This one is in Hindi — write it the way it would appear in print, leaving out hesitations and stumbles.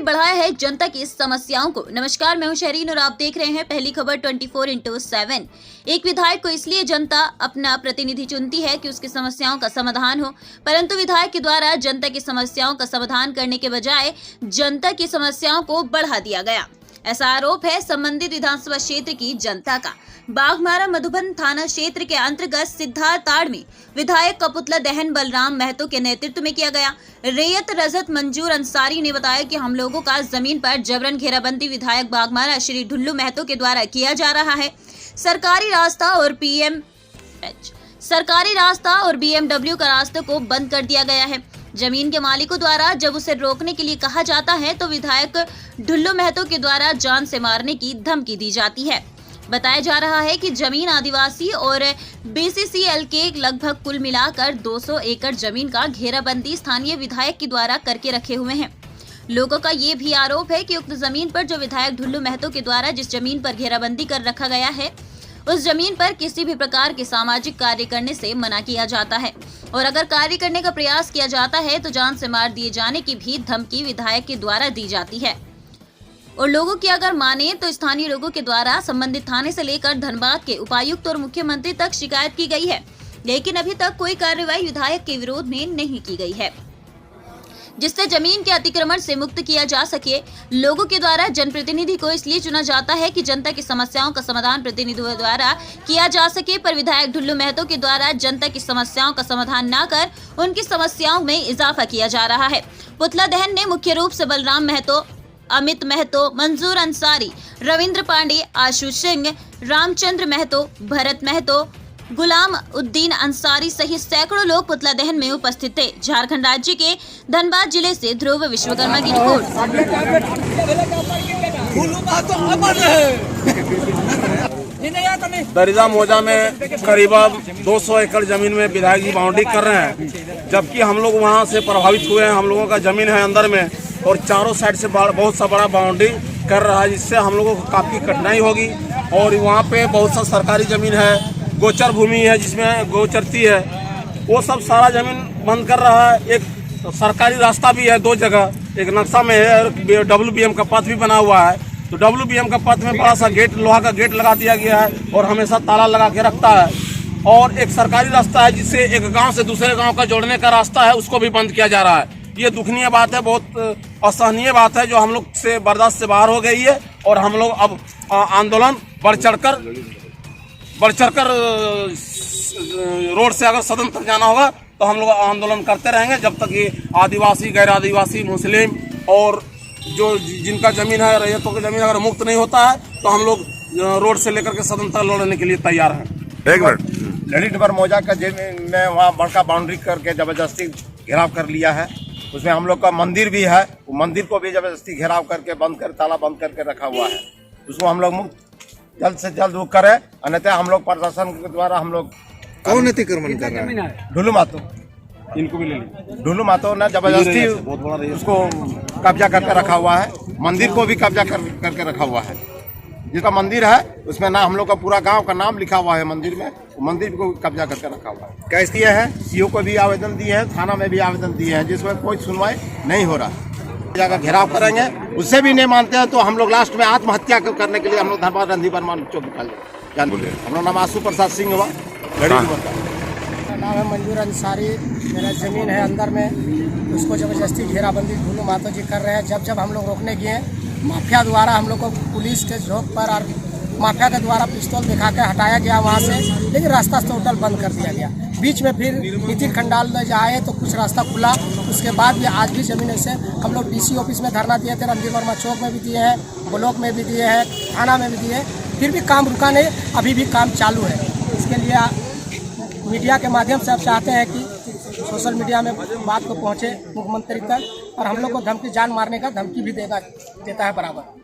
बढ़ाया है जनता की समस्याओं को। नमस्कार, मैं हूं शहरीन और आप देख रहे हैं पहली खबर 24/7। एक विधायक को इसलिए जनता अपना प्रतिनिधि चुनती है कि उसकी समस्याओं का समाधान हो, परंतु विधायक के द्वारा जनता की समस्याओं का समाधान करने के बजाय जनता की समस्याओं को बढ़ा दिया गया। ऐसा आरोप है संबंधित विधानसभा क्षेत्र की जनता का। बाघमारा मधुबन थाना क्षेत्र के अंतर्गत सिद्धार्थताड़ में विधायक का पुतला दहन बलराम महतो के नेतृत्व में किया गया। रैयत रजत मंजूर अंसारी ने बताया कि हम लोगों का जमीन पर जबरन घेराबंदी विधायक बाघमारा श्री ढुल्लू महतो के द्वारा किया जा रहा है। सरकारी रास्ता और BMW का रास्ते को बंद कर दिया गया है। जमीन के मालिकों द्वारा जब उसे रोकने के लिए कहा जाता है तो विधायक ढुल्लू महतो के द्वारा जान से मारने की धमकी दी जाती है। बताया जा रहा है कि जमीन आदिवासी और BCCL के लगभग कुल मिलाकर 200 एकड़ जमीन का घेराबंदी स्थानीय विधायक के द्वारा करके रखे हुए हैं। लोगों का ये भी आरोप है कि उक्त जमीन पर जो विधायक ढुल्लू महतो के द्वारा जिस जमीन पर घेराबंदी कर रखा गया है उस जमीन पर किसी भी प्रकार के सामाजिक कार्य करने से मना किया जाता है और अगर कार्य करने का प्रयास किया जाता है तो जान से मार दिए जाने की भी धमकी विधायक के द्वारा दी जाती है। और लोगों की अगर माने तो स्थानीय लोगों के द्वारा संबंधित थाने से लेकर धनबाद के उपायुक्त और मुख्यमंत्री तक शिकायत की गई है, लेकिन अभी तक कोई कार्रवाई विधायक के विरोध में नहीं की गई है, जिससे जमीन के अतिक्रमण से मुक्त किया जा सके। लोगों के द्वारा जनप्रतिनिधि को इसलिए चुना जाता है कि जनता की समस्याओं का समाधान प्रतिनिधियों द्वारा किया जा सके, पर विधायक ढुल्लू महतो के द्वारा जनता की समस्याओं का समाधान न कर उनकी समस्याओं में इजाफा किया जा रहा है। पुतला दहन ने मुख्य रूप से बलराम महतो, अमित महतो, मंजूर अंसारी, रविंद्र पांडे, आशु सिंह, रामचंद्र महतो, भरत महतो, गुलाम उद्दीन अंसारी सहित सैकड़ों लोग पुतला दहन में उपस्थित थे। झारखंड राज्य के धनबाद जिले से ध्रुव विश्वकर्मा की रिपोर्ट। दरिजा मौजा में करीबन 200 एकड़ जमीन में विधायक जी बाउंड्री कर रहे हैं, जबकि हम लोग वहां से प्रभावित हुए हैं। हम लोगों का जमीन है अंदर में और चारों साइड से बहुत सा बड़ा बाउंड्री कर रहा है, जिससे हम लोगों को काफी कठिनाई होगी। और वहाँ पे बहुत सा सरकारी जमीन है, गोचर भूमि है जिसमें गोचरती है, वो सब सारा जमीन बंद कर रहा है। एक सरकारी रास्ता भी है 2 जगह, एक नक्शा में है और WBM का पथ भी बना हुआ है। तो WBM का पथ में बड़ा सा गेट, लोहा का गेट लगा दिया गया है और हमेशा ताला लगा के रखता है। और एक सरकारी रास्ता है जिससे एक गांव से दूसरे गांव का जोड़ने का रास्ता है, उसको भी बंद किया जा रहा है। ये दुखनीय बात है, बहुत असहनीय बात है, जो हम लोग से बर्दाश्त से बाहर हो गई है। और हम लोग अब आंदोलन बढ़ चढ़कर रोड से अगर सदन तक जाना होगा तो हम लोग आंदोलन करते रहेंगे जब तक ये आदिवासी, गैर आदिवासी, मुस्लिम और जो जिनका जमीन है, रैयतों की जमीन अगर मुक्त नहीं होता है तो हम लोग रोड से लेकर के सदन तक लड़ने के लिए तैयार हैं। एक मिनट, ललित भर मौजा का जमीन में वहाँ बड़का बाउंड्री करके जबरदस्ती घेराव कर लिया है। उसमें हम लोग का मंदिर भी है, वो मंदिर को भी जबरदस्ती घेराव करके ताला बंद करके रखा हुआ है। उसको हम लोग मुक्त जल्द से जल्द वो करें, अन्यथा हम लोग प्रशासन के द्वारा हम लोग। कौन अतिक्रमण कर रहा है? ढुल्लू महतो, इनको भी ले लीजिए। ढुल्लू महतो ने जबरदस्ती उसको कब्जा करके रखा हुआ है। मंदिर को भी कब्जा करके रखा हुआ है। जिसका मंदिर है उसमें ना हम लोग का पूरा गांव का नाम लिखा हुआ है मंदिर में, मंदिर को कब्जा करके रखा हुआ है। कैसे किया है? CO को भी आवेदन दिए हैं, थाना में भी आवेदन दिए हैं, जिसमें कोई सुनवाई नहीं हो रहा। जगह घेराव करेंगे, उससे भी नहीं मानते हैं तो हम लोग लास्ट में आत्महत्या करने के लिए हम लोग धनबाद रंधी बर्मान चौक निकाल जान। हमारा नाम आशु प्रसाद सिंह हुआ। मेरा नाम है मंजूर अंसारी। मेरा ज़मीन है अंदर में, उसको जबरदस्ती घेराबंदी ढुल्लू महतो जी कर रहे हैं। जब हम लोग रोकने गए, माफिया द्वारा हम लोग को पुलिस के झोंक पर और माफिया के द्वारा पिस्तौल दिखा के हटाया गया वहाँ से, लेकिन रास्ता टोटल बंद कर दिया गया। बीच में फिर नितिन खंडाल आए तो कुछ रास्ता खुला। उसके बाद भी आज भी ज़मीन ऐसे हम लोग DC ऑफिस में धरना दिए थे, रणधीर वर्मा चौक में भी दिए हैं, ब्लॉक में भी दिए हैं, थाना में भी दिए, फिर भी काम रुका नहीं, अभी भी काम चालू है। इसके लिए मीडिया के माध्यम से आप चाहते हैं कि सोशल मीडिया में बात को पहुँचे मुख्यमंत्री तक, और हम लोग को धमकी, जान मारने का धमकी भी देता है बराबर।